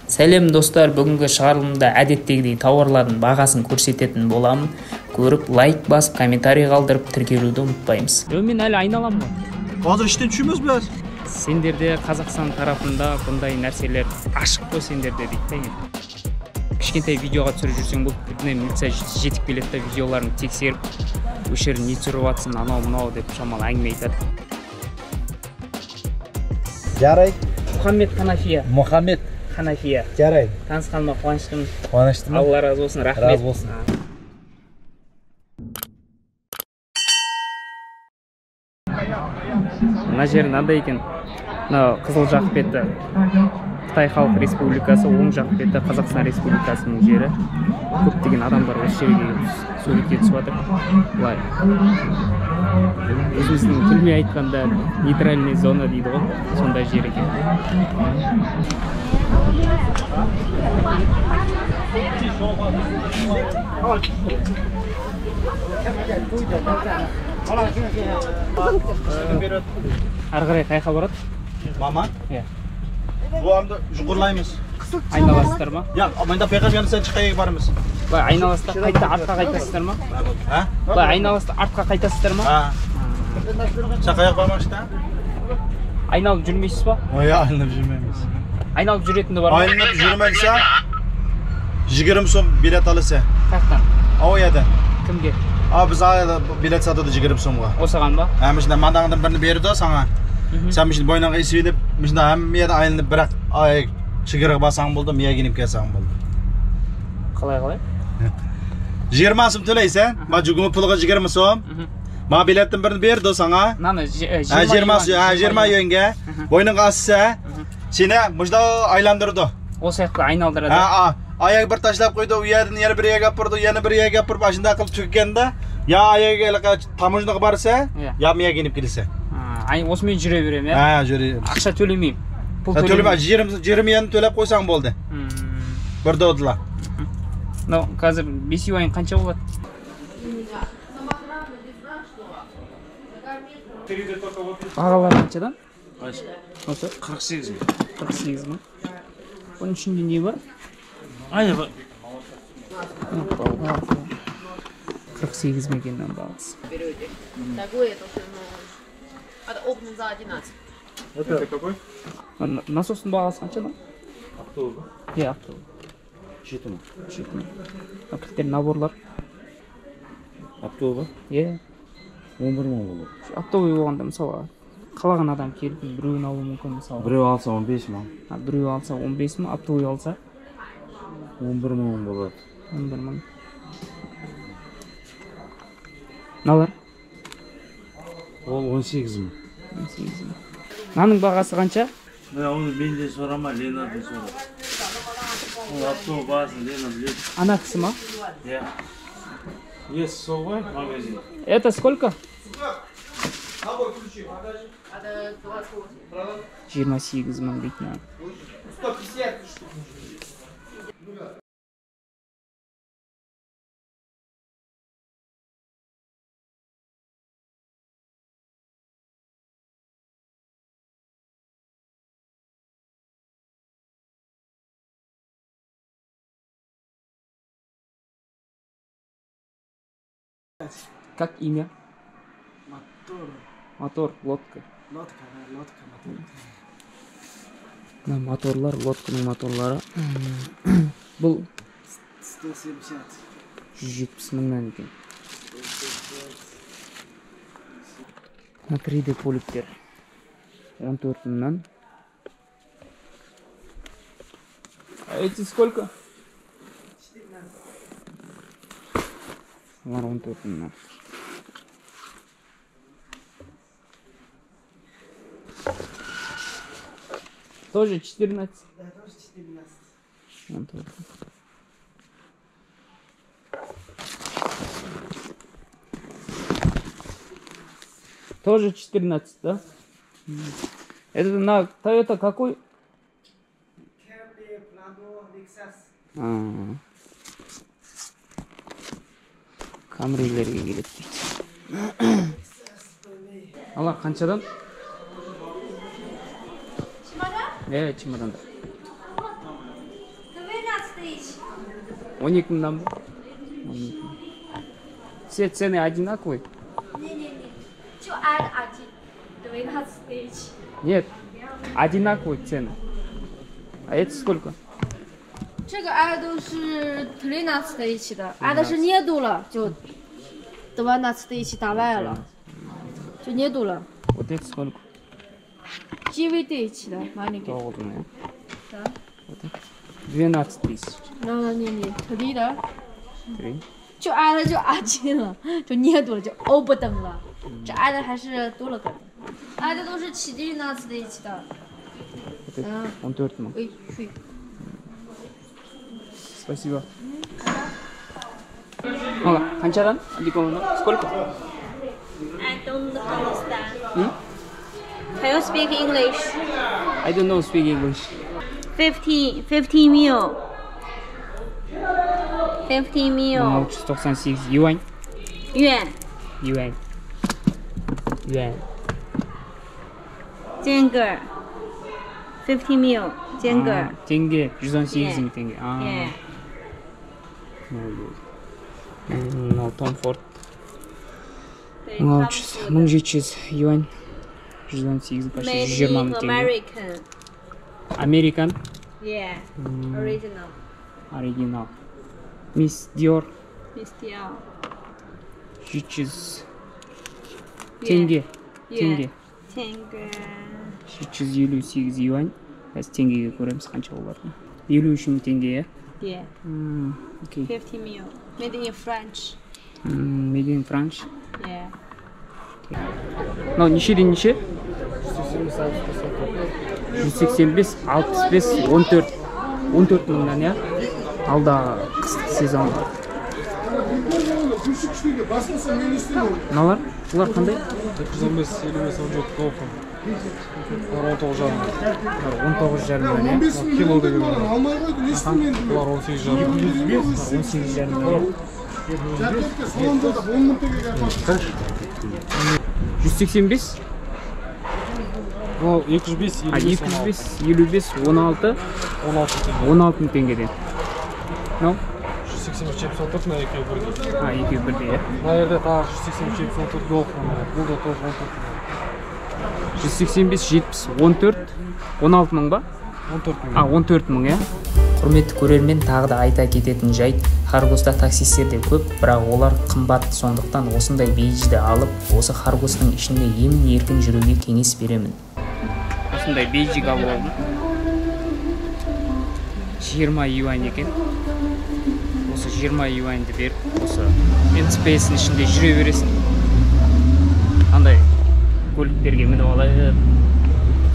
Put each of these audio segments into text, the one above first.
Сәлем достар, бүгінгі шығарылымда әдеттегідей тауарлардың бағасын көрсететін боламын. Көріп, лайк басып, комментарий қалдырып, тіркелуді ұмытпаймыз. Мен әлі айналам ғой. Қазір іштен түшеміз біз. Сендерде Қазақстан тарапында бұндай нәрселер ашық қой сендерде дейді. Кішкентай видеоға түсіріп жүрсең, бұл милиция жетіп келеді де видеоларын тексеріп, өшер не түсіріп жатсың, анау-мынау деп шамалы әңгіме айтады. Жарай. Мұхаммед Ханафия. Мұхаммед Ханафия. Жарай. Танысқаныма қуаныштымын. Қуаныштымын. Алла разы болсын, рахмет. Разы болсын. Мына жер мынандай екен. Мына қызыл жақ беті Қытай Халық Республикасы, оң жақ беті Қазақстан Республикасының жері. Көптеген адамдар осы жерге суретке түсіп жатыр. Былай. Өзіміздің тілмен айтқанда нейтральный зона дейді ғой, сондай жер екен. Ары қарай қайқа барады? Мама? Иә. Бұларды жұғырлаймыз. Айналасыздар ма? Иә, майда пиғаш сен шықайық барымыз. Былай айналасыздар, қайта артқа қайтасыздар ма? Былай айналасыздар, артқа қайтасыздар ма? Шақайық бармашта? Айналып жүрмейсіз ба? Ой, айналып жүрмейміз. Айналып жүретінді бар ма? Айналып жүрмелсе, 20 сом билет алысы. Қаяқтан? Ауяда. Кімге? Біз билет сатады 20 сомға. Осыған ба? Әмішінде мандағындан бірні берді саңа. Сен мішін бойнан қайсы өйлеп, мішінде әммеді айылынып бірақ 20 басаң болды, мия кеніп кәсаң болды. Қалай? 20 сом төлейсен, ма жүгімі пұлға 20 сом. Ма билеттің бірін берді саңа. Наны 20 үйенге. Бойның қасысы. Сені мұжда айландырды. О сияқты айналдырады. Аяқ бір ташлап қойды, ұядын ені бір егі апырды, ені бір егі апырып, ашында қылып түккенді. Я аяғы тамыжнығы барса, я мия кеніп келсе. Осымен жүре берем, я? Жүре. Ақша төлемейм. Төлеме, 20 ені төлеп қойсаң болды. Бір доғдыла. Қазір 5 юань қанша болады? Ағалар қаншадан? Осы? 48 мың. 48 мың. Оның ішінде не бар? Айы бар. 48 мегеннен бағыз. Такое тоже, это опыт за 11. Это какой? Насостың бағасы қаншадан? Автобус. Автобус. 7 мың. 7 мың. Кілттер наборлар? Автобус? 11 мың болады. Автобус болғанда мысалы қалаған адам келіп біреуін алу мүмкін мысалы. Біреу алса 15 мың. Біреу алса 15 мың, автобус алса 11 мың болады. 11 мың. Налар? Ол 18 мың. 18 мың. Наның бағасы қанша? Оны мен де сұрама, Лена де сұрама. Ол автобус бағасын Лена біледі. Ана кісі ма? Иә. Есть сол ғой магазин. Это сколько? Это 28. 28 мың дейтін. 150 штук. Как имя? Мотор, лодка. Лодка. Моторлар, лодканың моторлары. Бұл 170. 170 мыңнан екен. 3D полиптер 14 мыңнан. А эти сколько? 14. Олар 14 мыңнан. Тоже 14? Да, тоже 14. 14. Тоже 14, да? Это на Toyota какой? Camry, Plano, Lexus. Камрилерге келеді дейді. Алар қаншадан? Чемодан? Чемодандар. 12 мыңдан ба? Все цены одинаковые? Не.就挨着один 12 тысяч. Нет, одинаковые цены. А это сколько? 这个挨都是 13 тысяч 的，挨的是нету了，就 12 тысяч 打败了，就нету了。 Вот это сколько? 9 тысяч 的маленький. Doğru. Да. Вот это 12 тысяч. не, 3的， 3. 就挨了就один了，就нету了，就欧不登了。这挨的还是多了个，挨的都是19 тысяч 的。 Вот это 14 мың. 哎，去。 Спасибо. Ага, қаншадан? Сколько? I don't understand. Hmm? Can you speak English? I don't know speak English. 50 mil. 50 mil. 1698 юань. Yuan. Юань. Юань. 间隔 50 mil. 间隔 Теңге 118 мың теңге. Yeah. Мынау Том Форд. 1700 юань. 118 почти Made 120 мың in теңге. American. American. Yeah. Original. Оригинал. Miss Dior Mr. 700 теңге. Теңге. Теңге. 758 юань. Қазір теңгеге көреміз қанша болатынын. 53 мың теңге, иә? Yeah. Окей. 50 mil. Made in French. Made in France. Yeah. Мынау нешеден неше? 185, 65, 14. 14 мыңнан, иә? Алдағы қыстық сезонға. Мыналар? Бұлар қандай? 915, 55, 17 толқын. 19 жарым. 19 жарым, иә? Кило деген. Бұлар 18 жарым. 18 жарым. 185? Бұл 205, 205, 55, 16, 16 мың теңгеден. No? 183, 74 на екеуі бірдей. Екеуі бірдей, иә? Мына жерде тағы 183, 74 толқын. Бұл да тоже 14 мың. 185, 70, 14, 16 мың ба? 14 мың. 14 мың, иә? Құрметті көрермен, тағы да айта кететін жайт, Харгоста таксистер де көп, бірақ олар қымбат, сондықтан осындай бейджді алып, осы Харгостың ішінде емін-еркін жүруге кеңес беремін. Осындай бейджік алып алдым. 20 юань екен. Осы 20 юаньді беріп, осы НЦПС'ің ішінде жүре бересің. Андай көліктерге мініп алайық,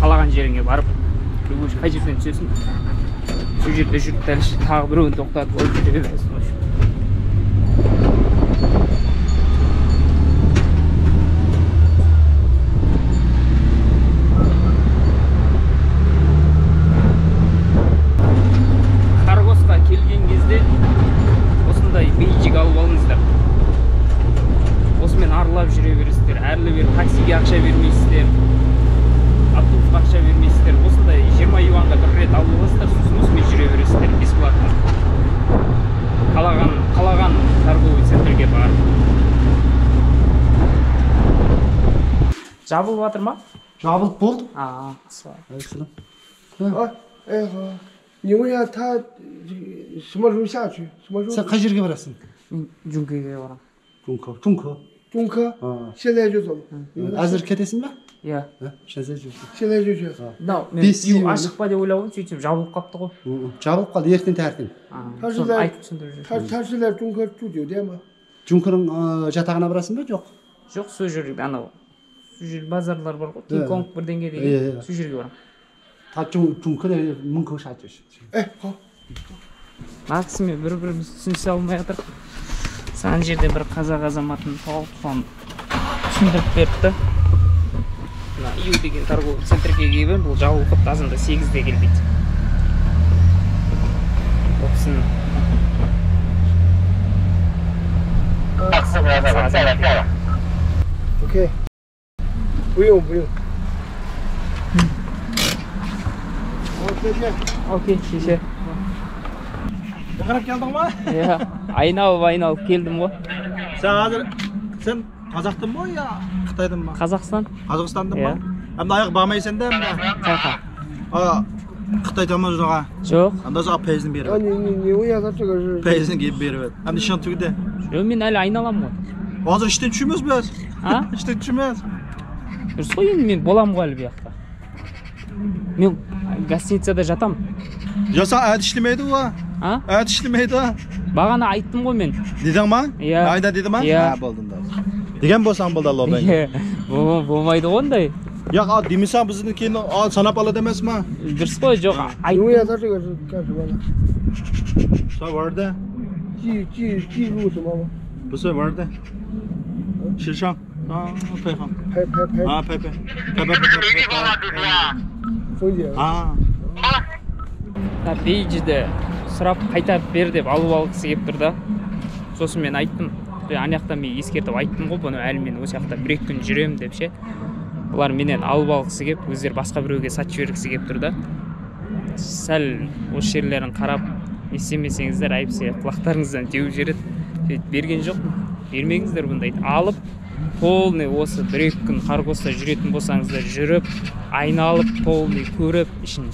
қалаған жеріңе барып, қай жерден түсесің? Şu жерде жүріп дәл тағы біреуін тоқтатып қойып жүре бересің. Харгосқа келген кезде осындай бейджик алып алыңыздар. Осымен арылап жүре бересіздер. Әрлі-бері таксиге ақша бермейсіздер. Автобусқа ақша бермейсіздер. Осындай 20 юанға бір рет алып аласыздар, сосын осымен жүре бересіздер бесплатно. Қалаған торговый центрге барып. Жабылып жатыр ма? Жабылып болды.你问一下他什么时候下去？什么时候？ Sen қай жерге барасың? Жүңкеге барам. Жунко. 中科。现在就走。 Әзір кетесің ба? Иә. 现在就去。 Мен ашық па деп ойлауым, сөйтсем жабылып қапты ғой. Жабылып қалды, ертең тәртін.他是在中科住酒店吗？ Жункының жатағына барасың ба? Жоқ. Жоқ, сол жерге анау. Сол жер базарлар бар ғой. Кинг-Конг бірдеңе деген. Сол жерге барам. Та Жункыда 1000 көш айтып жүр. 好。Максиме бір-біріміз түсінісе алмай жатыр. Сан жерде бір қазақ азаматын тауып, соны түсіндіріп беріпті. Ию деген торговый центрге келген, бұл жабылып қапты, азында 8-де кел дейді. Опсын. OK。不用。好，再见。 OK，谢谢。қарап келдің ма? Иә, айналып келдім ғой. Сен қазақтың ба, я Қытайдың ба? Қазақстан. Қазақстандың ба? Анда аяқ бармайсың да, Қайқа? Қытай таможняға. Жоқ. Анда жаңа пейзін беріп. 你为啥这个是？ Пейзін келіп беріп. Анда ішін түгіде. Жоқ, мен әлі айналамын ғой. Азыр іштен түшіміз біз. А? Іштен түшіміз. Дұрыс қой, енді мен боламын ғой әлі бұл жақта. Мен гостиницада жатам. Жаса әд іштемейді ғой. А? Әд іштемейді. Бағана айттым ғой мен. Дедің ма? Иә. Айда деді ма? Иә. Болдың да. Деген болсаң болды Алла бәң. Болмайды ғой ондай. Я демесең біздің кейін санап алады емес ма? Дұрыс қой, жоқ. 你问一下他这个是干什么的？ Sa vardı. 记录什么吗？ Bu sefer vardı. Şirşan. Peyhan. 拍。 Pepe. 冯姐。 Бейджіде сұрап қайтарып бер деп алып алғысы келіп тұр да. Сосын мен айттым. Ана жақта мен ескертіп айттым ғой, бұны әлі мен осы жақта 1-2 күн жүремін деп ше. Олар менен алып алғысы келіп, өздері басқа біреуге сатып жібергісі келіп тұр да. Сәл осы жерлерін қарап, не істемесеңіздер айыпсе құлақтарыңыздан теуіп жібереді. Берген жоқ, бермеңіздер бұндай. Алып, полный осы 1-2 күн Қарғоста жүретін болсаңыздар жүріп, айналып, полный көріп, ішін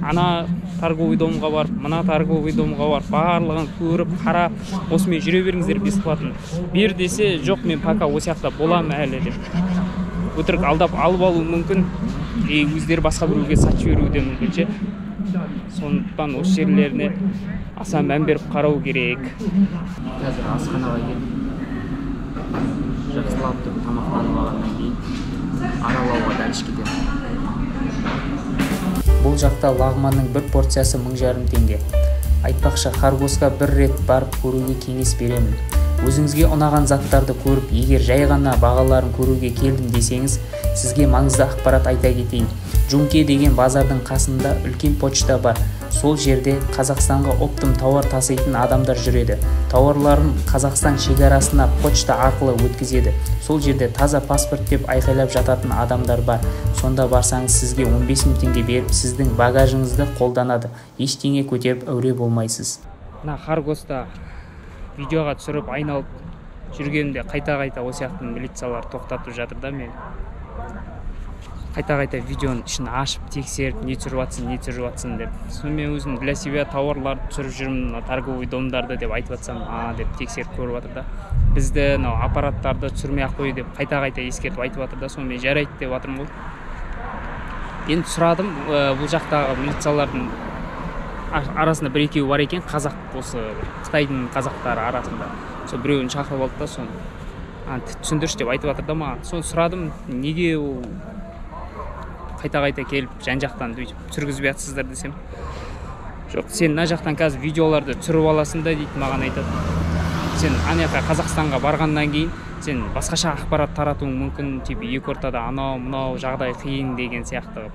ана торговый домға барып, мына торговый домға барып, барлығын көріп, қарап, осымен жүре беріңіздер бесплатно. Бер десе, жоқ мен пока осы жақта боламын әлі деп. Өтірік алдап алып алу мүмкін, өздері басқа біреуге сатып жіберуі де мүмкін ше. Сондықтан осы жерлеріне аса мән беріп қарау керек. Қазір асханаға келіп, жақсылап тұрып тамақтанып алғаннан кейін аралауға дәліш кетемін. Бұл жақта лагманның бір порциясы 1500 теңге. Айтпақшы, Қарғосқа бір рет барып көруге кеңес беремін. Өзіңізге ұнаған заттарды көріп, егер жай ғана бағаларын көруге келдім десеңіз, сізге маңызды ақпарат айта кетейін. Джунке деген базардың қасында үлкен почта бар. Сол жерде Қазақстанға оптым тауар таситын адамдар жүреді. Тауарларын Қазақстан шекарасына почта арқылы өткізеді. Сол жерде таза паспорт деп айқайлап жататын адамдар бар. Сонда барсаңыз сізге 15 000 теңге беріп, сіздің багажыңызды қолданады. Ештеңе көтеріп әуре болмайсыз. Қарғоста видеоға түсіріп айналып жүргенімде қайта-қайта осы сияқты милициялар тоқтатып жатыр да мен. Қайта-қайта видеоның ішін ашып, тексеріп, не түсіріп жатсың деп. Сонымен өзім для себя тауарларды түсіріп жүрмін, торговый домдарды деп айтып жатсам, деп тексеріп көріп жатыр да. Бізді аппараттарды түсірмей-ақ қой деп қайта-қайта ескертіп айтып жатыр да. Сонымен жарайды деп жатырмын ғой. Енді сұрадым, бұл жақтағы милициялардың арасында 1-2 бар екен, қазақ осы Қытайдың қазақтары арасында. Сол біреуін шақырып алды да, соны түсіндірші деп айтып жатыр да маған. Соны сұрадым, неге ол қайта-қайта келіп жан-жақтан түсіргізбей жатсыздар десем. Жоқ, сен мына жақтан қазір видеоларды түсіріп аласың да дейді, маған айтады. Сен ана жаққа Қазақстанға барғаннан кейін сен басқаша ақпарат таратуың мүмкін, типа екі ортада анау-мынау жағдай қиын деген сияқты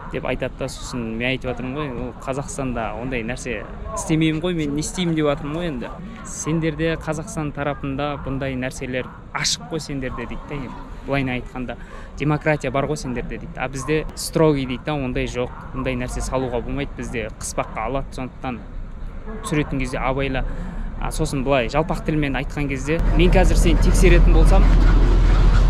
деп айтады да. Сосын мен айтып жатырмын ғой, Қазақстанда ондай нәрсе істемеймін ғой, мен не істеймін деп жатырмын ғой енді. Сендерде Қазақстан тарапында бұндай нәрселер ашық қой сендерде дейді да. Былайына айтқанда демократия бар ғой сендерде дейді. А бізде строгий дейді да, ондай жоқ. Ондай нәрсе салуға болмайды, бізде қыспаққа алады. Сондықтан түсіретін кезде абайла. Сосын былай жалпақ тілмен айтқан кезде, мен қазір сен тексеретін болсам,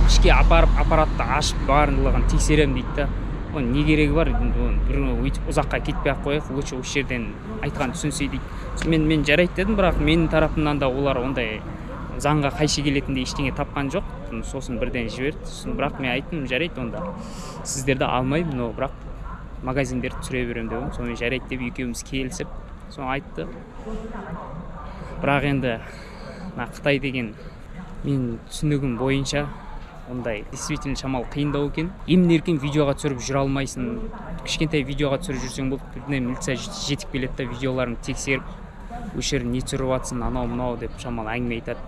ішке апарып аппаратты ашып барлығын тексерем дейді да. Оның не керегі бар? Өйтіп ұзаққа кетпей-ақ қояйық, лучше осы жерден айтқан түсінсе дейді. Мен жарайды дедім, бірақ менің тарапымнан да олар ондай заңға қайшы келетіндей ештеңе тапқан жоқ. Сосын бірден жіберді. Бірақ мен айттым, жарайды онда. Сіздерді алмаймын, но бірақ магазиндерді түсіре беремін деп. Сонымен жарайды деп екеуміз келісіп, соны айтты. Бірақ енді Қытай деген мен түсінігім бойынша ондай действительно шамалы қиындау екен. Емін-еркін видеоға түсіріп жүре алмайсың. Кішкентай видеоға түсіріп жүрсең болды, бірден милиция жетіп келеді да, видеоларын тексеріп, осы жерде не түсіріп жатсың, анау-мынау деп шамалы әңгіме айтады.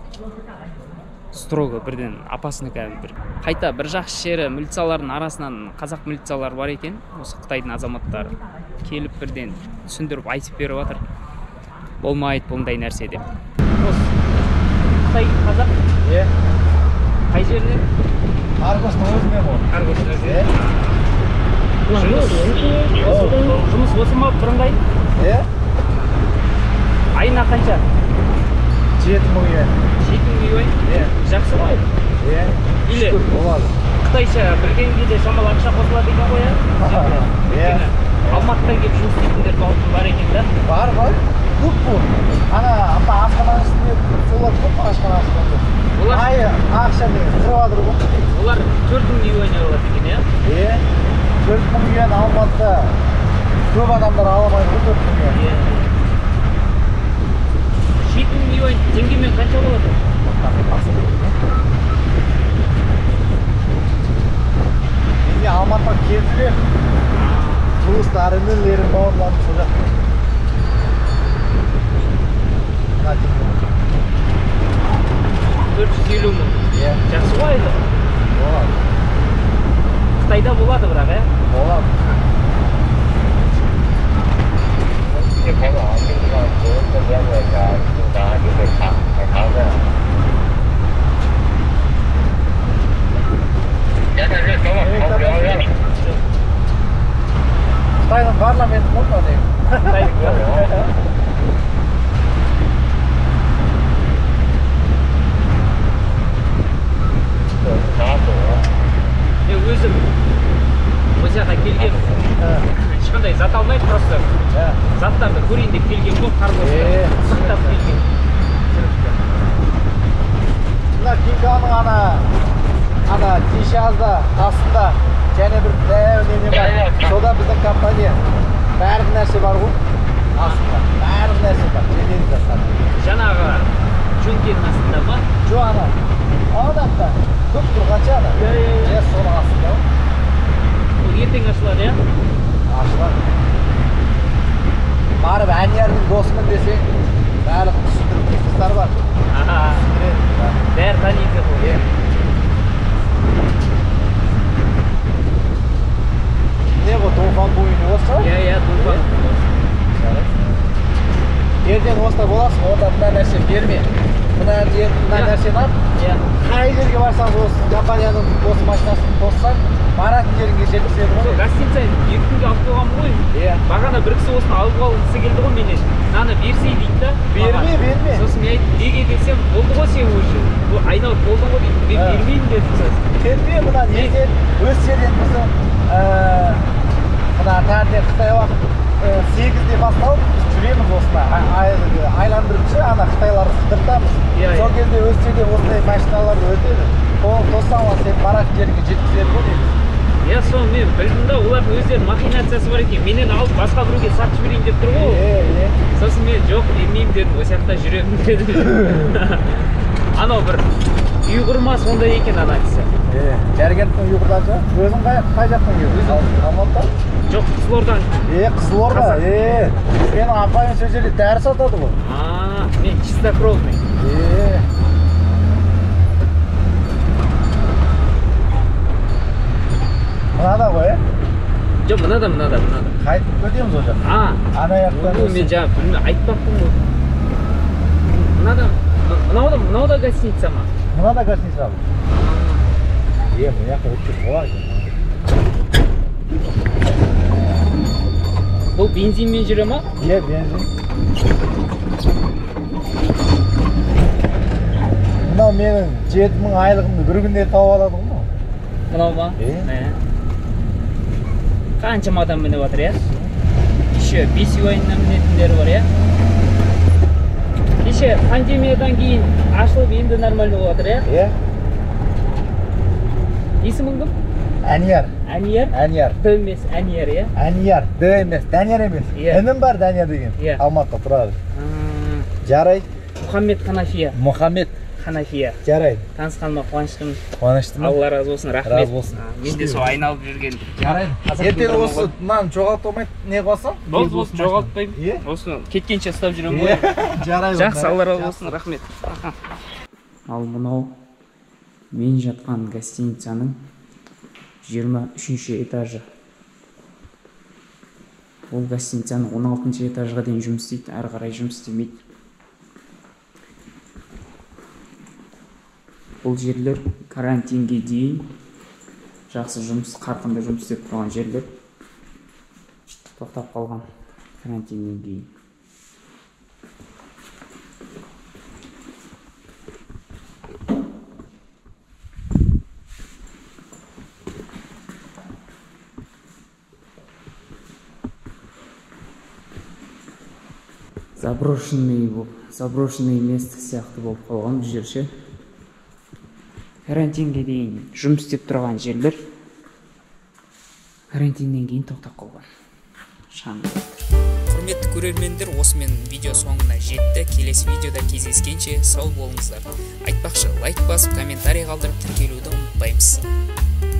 Строго бірден апасынікі бір. Қайта бір жақсы жері милициялардың арасынан қазақ милициялар бар екен, осы Қытайдың азаматтары келіп бірден түсіндіріп айтып беріп жатыр. Болмайды бұндай нәрсе деп. Қытай қазақ? Е. Қай жерде? Қарғостың өзіне ғой. Қарғостың өзіне. Жұмыс осы ма бірыңғай? Е. Айына қанша? 7000 yuan. 7000 yuan? Жақсы ғой? Или Болады. Қытайша білген кезде шамалы ақша қосылады екен ғой, өйткені Алматыдан келіп жұмыс істейтіндер бар екен да? Бар. Көп бұл. Ана асхананың үстінде солар көп асхананың. Олар ақша мен қырыватыр ғой. Олар 4000 юан алады екен, 4000 yuan Алматыда көп адамдар аламайды ғой 4000 yuan. 7000 юан теңгемен қанша болады? Мен Алматыға келдім. Туыстарым, інілерім, бауырларым сол жақта. 450 мың. Жақсы ғой айлық? Болады. Қытайда болады бірақ, Болады. Қытайдың парламенті болды ма деймін? Өзім осы жаққа келгем, ешқандай зат алмайды, просто заттарды көрейін деп келген ғой, қарбозды сақтап келген. Мына Кинганың ана Тишазда қасында және бір дәу неме бар. Сода біздің компания бәрі нәрсе бар ғой. Астында бәрі нәрсе бар. Жедел жасап. Жаңағы жөнкенің астында ма? Жоқ ана. Ауданда көп тұрғанша ана. Соның астында. Ол ертең ашылады, Ашылады. Барып әнердің досымын десең, барлық түсіндіріп қыздар бар. Бәрі таниды ғой. Не бұл Туфан бойыны осы? Туфан. Ертең осында боласың, онда мына нәрсе берме. Мына нәрсені ап. Қай жерге барсаңыз осы компанияның осы машинасын қоссаң, баратын жеріңе жеткізеді ғой. Гостиница 2 күнге алып қойғам ғой. Бағана бір кісі осыны алып алғысы келді ғой менен. Мынаны берсей дейді да. Берме. Сосын мен айттым, неге десем, болды ғой сен уже. Айналып болдың ғой дейді. Мен бермеймін дедім сосын. Берме, мына неден өз жерден біздің мына таңертең Қытай уақыт 8-де басталып біз жүреміз осында. Айландырып ана Қытайларды қыдыртамыз. Сол кезде өз жерде осындай машиналарды өтеді. Тоссаң сен баратын жеріңе жеткізеді ғой дейміз. Соны мен білдім да, олардың өздерінің махинациясы бар екен. Менен алып басқа біреуге сатып жіберейін деп тұр ғой. Сосын мен жоқ, бермеймін дедім, осы жақта жүремін дедім. Анау бір ұйғыр ма сондай екен ана кісі. Жәргенттің ұйғырдан шығар? Өзің қай жақтың ұйғыр? Алматыдан? Жоқ, Қызылордан. Қызылорда. Менің апайым сол жерде дәрі сатады ғой. Мен чистокровный. Мынада ғой, Жоқ, мынада. Қайтып өтеміз ол жақта. Ана жақтан. Мен жаңа айтпақпын ғой. Мынау да гостиница ма? Мынада гостиница бұл. Мына жақта өтіп болады. Бұл бензинмен жүре ма? Бензин. Мынау менің 7000 айлығымды бір күнде тауып алады ғой. Мынау ма? Қаншама адам мініп жатыр, Еще 5 юаньнан мінетіндері бар, Кеше пандемиядан кейін ашылып енді нормально болып жатыр, Есімің кім? Әнияр. Әнияр? Д емес, Әнияр, Әнияр, Д емес, Дәнияр емес. Інім бар Дәнияр деген. Алматыда тұрады. Жарай. Мұхаммед Ханафия. Жарайды. Танысқаныма қуаныштымын. Қуаныштымын. Алла разы болсын, рахмет. Разы болсын. Мен де сол айналып жүрген. Жарайды. Ертең осы мынаны жоғалтпай не қылсаң? Болды, жоғалтпаймын. Осы кеткенше ұстап жүремін ғой. Жарайды. Жақсы, Алла разы болсын, рахмет. Ал мынау мен жатқан гостиницаның 23-ші этажы. Ол гостиницаның 16-ші этажға дейін жұмыс істейді, әрі қарай жұмыс істемейді. Бұл жерлер карантинге дейін жақсы жұмыс, қарқынды жұмыс істеп тұрған жерлер. Тоқтап қалған карантиннен кейін. заброшенный место сияқты болып қалған бұл жер ше. Карантинге дейін жұмыс істеп тұрған жерлер карантиннен кейін тоқтап қалған. Құрметті көрермендер, осымен видео соңына жетті. Келесі видеода кездескенше сау болыңыздар. Айтпақшы, лайк басып, комментарий қалдырып тіркелуді ұмытпаймыз.